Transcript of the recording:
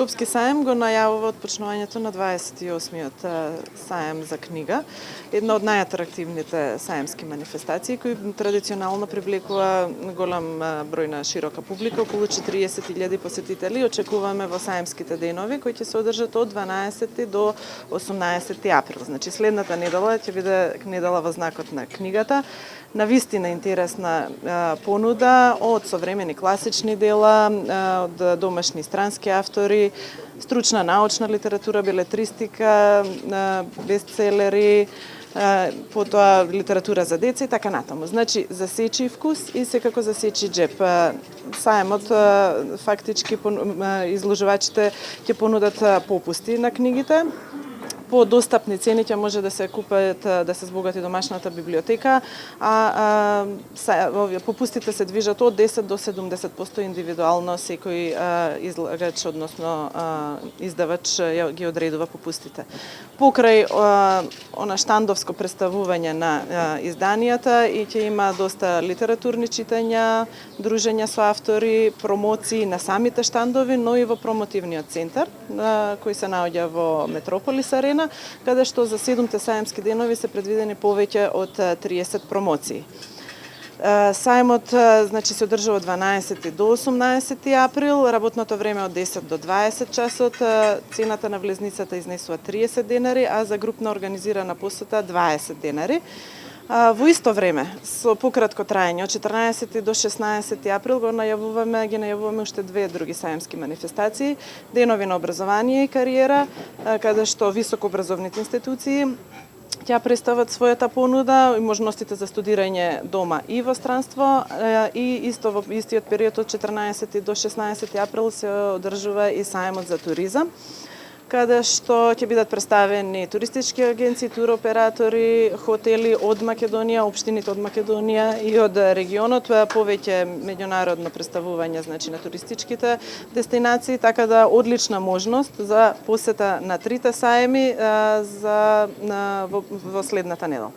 Скопски саем го најавува отпочнувањето на 28-миот саем за книга, една од најатрактивните саемски манифестации кои традиционално привлекува голем број на широка публика, околу 40.000 посетители. Очекуваме во саемските денови кои ќе се одржат од 12 до 18 април. Значи следната недела ќе биде недела во знакот на книгата. Навистина интересна понуда од современи класични дела, од домашни странски автори, стручна научна литература, белетристика, бестселери, потоа литература за деца и така натаму. Значи, за сечи вкус и секако за сечи джеп. Саемот фактички изложувачите ќе понудат попусти на книгите. По достапни цени ќе може да се купат, да се збогати домашната библиотека, овие попустите се движат од 10 до 70% индивидуално, секој излагач, односно издавач ги одредува попустите. Покрај она штандовско представување на изданијата и ќе има доста литературни читања, дружења со автори, промоции на самите штандови, но и во промотивниот центар, кој се наоѓа во Метрополис Арена, каде што за 7-те саемски денови се предвидени повеќе од 30 промоции. Саемот значи се одржува од 12 до 18 април, работното време од 10 до 20 часот, цената на влезницата изнесува 30 денари, а за групна организирана посета 20 денари. Во исто време, со пократко траење, од 14 до 16 април ги најавуваме уште две други саемски манифестации, денови на образование и кариера, каде што високообразовните институции ќе представат својата понуда и можностите за студирање дома и во странство, и исто во истиот период од 14 до 16 април се одржува и саемот за туризам, каде што ќе бидат представени туристички агенции, туроператори, хотели од Македонија, општините од Македонија и од регионот, повеќе меѓународно представување значи на туристичките дестинации, така да одлична можност за посета на трите саеми во следната недела.